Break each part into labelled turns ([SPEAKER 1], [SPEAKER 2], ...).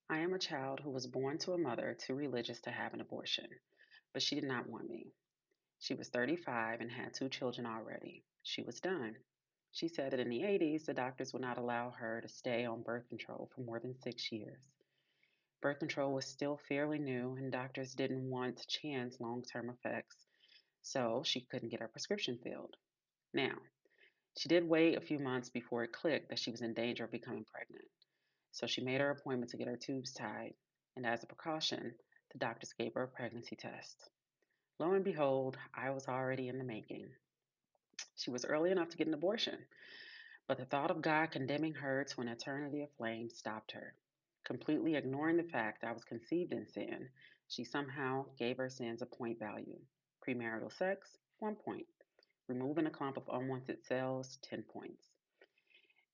[SPEAKER 1] I am a child who was born to a mother too religious to have an abortion, but she did not want me. She was 35 and had two children already. She was done. She said that in the 80s, the doctors would not allow her to stay on birth control for more than 6 years. Birth control was still fairly new, and doctors didn't want to chance long term effects, so she couldn't get her prescription filled. Now, she did wait a few months before it clicked that she was in danger of becoming pregnant. So she made her appointment to get her tubes tied, and as a precaution, the doctors gave her a pregnancy test. Lo and behold, I was already in the making. She was early enough to get an abortion, but the thought of God condemning her to an eternity of flame stopped her. Completely ignoring the fact I was conceived in sin, she somehow gave her sins a point value. Premarital sex, 1 point. Removing a clump of unwanted cells, 10 points.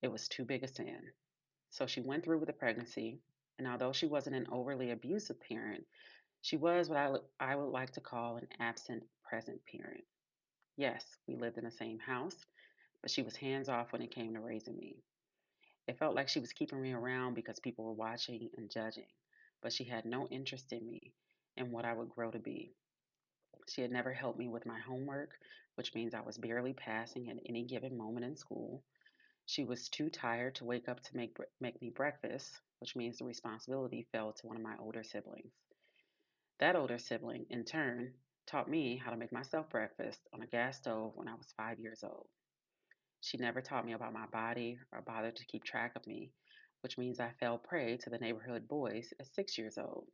[SPEAKER 1] It was too big a sin. So she went through with the pregnancy, and although she wasn't an overly abusive parent, she was what I would like to call an absent present parent. Yes, we lived in the same house, but she was hands off when it came to raising me. It felt like she was keeping me around because people were watching and judging, but she had no interest in me and what I would grow to be. She had never helped me with my homework, which means I was barely passing at any given moment in school. She was too tired to wake up to make me breakfast, which means the responsibility fell to one of my older siblings. That older sibling, in turn, taught me how to make myself breakfast on a gas stove when I was 5 years old. She never taught me about my body or bothered to keep track of me, which means I fell prey to the neighborhood boys at 6 years old.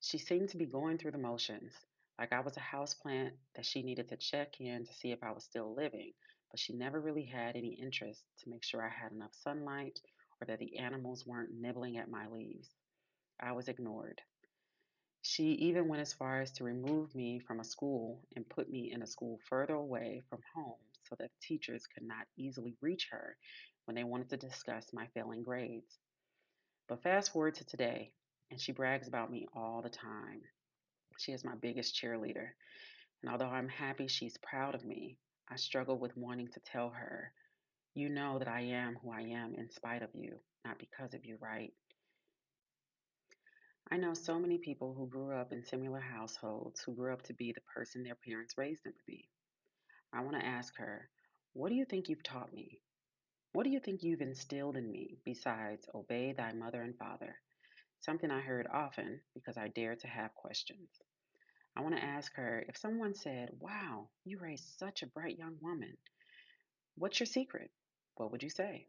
[SPEAKER 1] She seemed to be going through the motions, like I was a houseplant that she needed to check in to see if I was still living, but she never really had any interest to make sure I had enough sunlight or that the animals weren't nibbling at my leaves. I was ignored. She even went as far as to remove me from a school and put me in a school further away from home so that teachers could not easily reach her when they wanted to discuss my failing grades. But fast forward to today, and she brags about me all the time. She is my biggest cheerleader, and although I'm happy she's proud of me, I struggle with wanting to tell her, you know that I am who I am in spite of you, not because of you, right? I know so many people who grew up in similar households who grew up to be the person their parents raised them to be. I want to ask her, what do you think you've taught me? What do you think you've instilled in me besides obey thy mother and father? Something I heard often because I dared to have questions. I want to ask her if someone said, wow, you raised such a bright young woman. What's your secret? What would you say?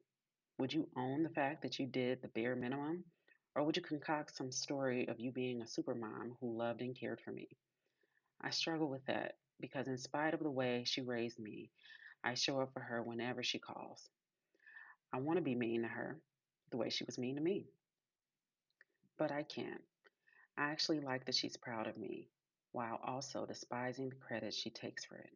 [SPEAKER 1] Would you own the fact that you did the bare minimum? Or would you concoct some story of you being a supermom who loved and cared for me? I struggle with that because, in spite of the way she raised me, I show up for her whenever she calls. I want to be mean to her the way she was mean to me, but I can't. I actually like that she's proud of me while also despising the credit she takes for it.